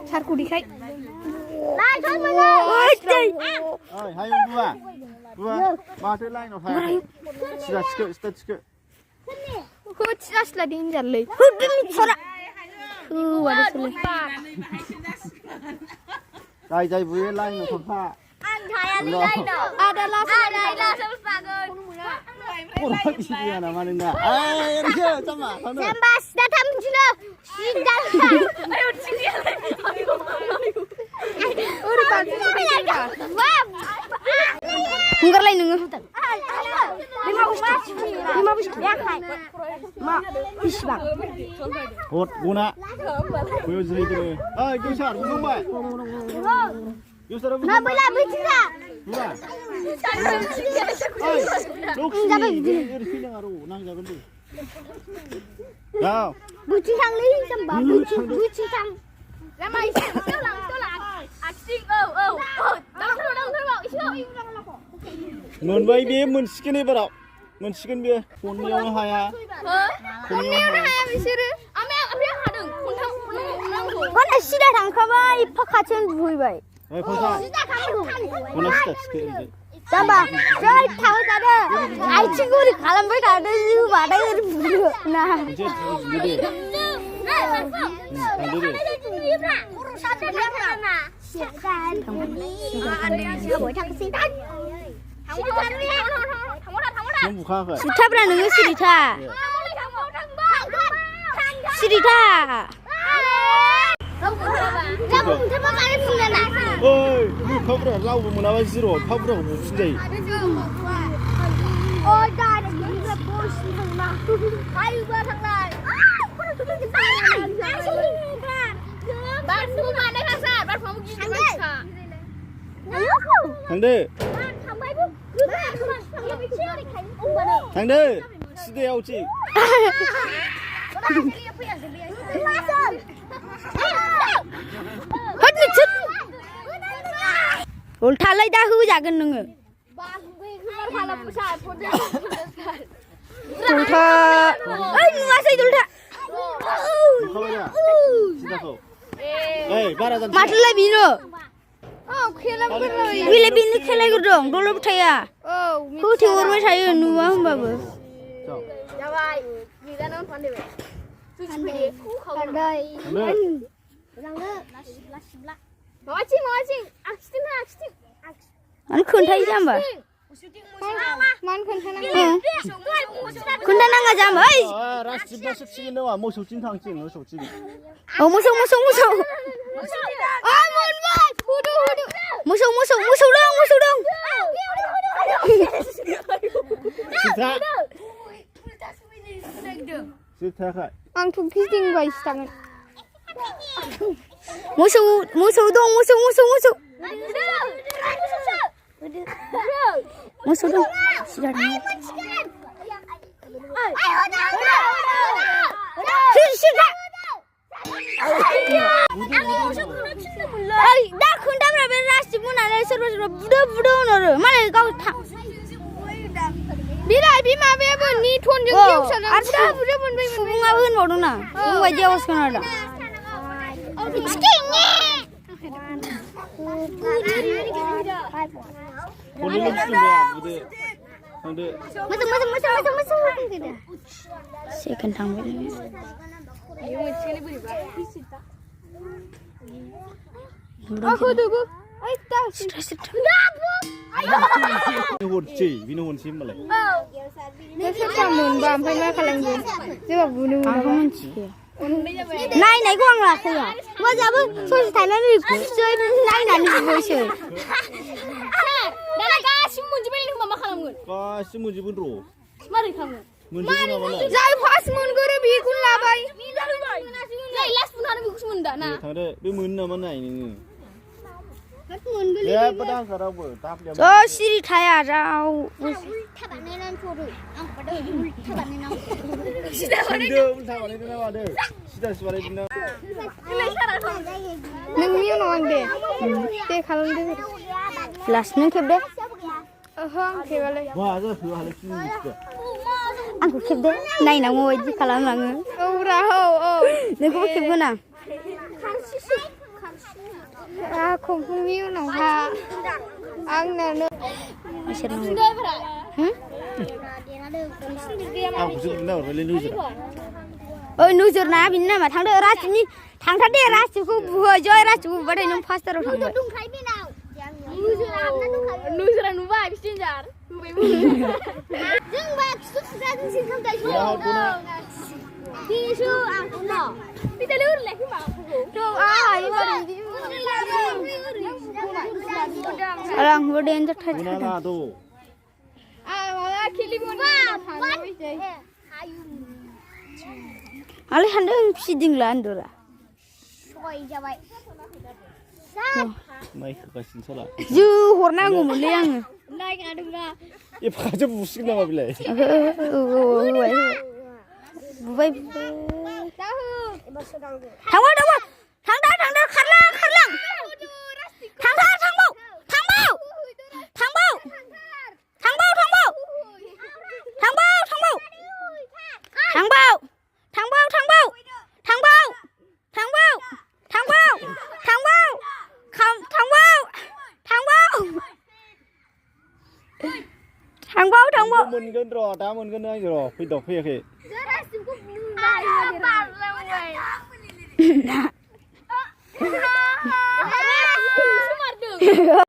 सारखौ देखाय हायो बुवा माथो लाइनाव थायाखै सिदा थिखो होथियासला देनजारलै होदो मिथिरा होवादोसोलै जाय बुयो लाइनाव थांखा आं थायालै लाइनाव आदा लासो पागल orang isinya nama nina. Ayo sama. Sambas datang sini. Sidak. Ayo sini. Udah pagi. Wah. Enggak lain nunggu. 5 Ya kai. Ma, isbang. Hot guna. Kuyo jadi tu. Gusar, gusung bay. Gusar apa? Nak bela bercakap. Bukan. Bucing li sambal bucing sang. Ramai tolong. Acting tolong. Menbai dia mensikin ni berap. Mensikin dia. Punya haya. Punya haya bisir. Ame hadung. Kan sudah tangkabai pakacen buibai. Pasal. Mana sudah sikit. Tambah, saya tahu tadi. Aici guru kalam berkata itu pada itu bulu. Nah. Jadi. Sita berani nggak Sita? Sita. Oi, ni pabra lau menawan zero, pabra musuh jadi. Oh, dah ada bos sama. Ayo barang lain. Bantu mana kasar, bantu kamu gini macam. Thằng đây. Thằng đây, sudah au chi. Hết mít chết. Ulta lại đã hư jagan nunggu. Ulta. Nggak sih ulta. Mati lagi bino. Bila bino kelai gudong, dulu percaya. Kau tidur macam nuwa hamba. Jawai, bila non pandai. Pandai. Mawacing. Akstin. Mana kuntai jam ba? Man kuntai nang. Kuntai nang jam ba? Ras ciba cikin doa, musuh cintang cing, musuh cibi. Oh musuh. Ah mon. Hudu. Musuh dong. Sita kai. Ang tu kising guys tangan. Musuh dong. Musuh dong. Sudah dah. Sudah. Dah kuntam rabe rasi pun ada serba budo nor. Mana kau tak? Bila bima beba ni thon jeng jeng sana. Ada budo pun bima. Bunga pun bodoh na. Bunga jauh sekarang ada. Second time. Aku tu. Bino hon sim malay. Kamun bam pai ma kalang bu. Coba bunuh. Aku menci. Nai gua nggak kaya. Gua jawab soal Thailand ni soal nai ni soal. Dah kasih munci beli mama kalam gun. Kasih munci pun ro. Mari kamu. Munci pun apa lah? Jai pas mun guru bikun labai. Lai las pun ada bikus munda na. Thằng đây, bên mun nama này ni. Ya, padang sarap ber, tap dia. Oh, siri thaya rau. Thaban ni nan churu. Ang pada thaban ni nan. Sudah thaban ni nama ada. Sudah suara ni nama. Nunggu nong deh. Deh kalau deh. Last nung kebe. Kebale. Wah, ada dua hal ini juga. Aku kebe. Nai nang mau jadi kalau nang. Oh, rau. Oh. Nego kebe nang. không không yêu nào ha ăn nào nữa 무슨 나 원래 누이잖아. ơi nuôi rồi na bình mà thằng đó ra chứ thằng thằng đấy ra chứ cũng vừa chơi ra chứ vẫn đang phát rồi thằng đấy nuôi rồi nuôi vai biết chưa nhưng mà xuất ra thì xin không thấy chưa đi sư à cũng nọ đi tới lươn lại cái bảo đâu ai orang berdua yang terhadap 누나도 malah kilimun alih anda siding landora rồi giờ vậy 마이크가 신선하. ju horna ngomong liang đây cả đừng ra 얘 바지 무슨 나마 빌래. vậy thằng đó khăn lăng thằng bao thằng bao thằng bao thằng bao thằng bao thằng bao thằng bao thằng bao thằng bao thằng bao thằng bao thằng bao thằng bao thằng bao thằng bao thằng bao không thằng bao thằng bao thằng bao thằng bao mình gần rồi, ta mình gần đây rồi, phải đọc phải kì. Hãy subscribe cho kênh Ghiền Mì Gõ để không bỏ lỡ những video hấp dẫn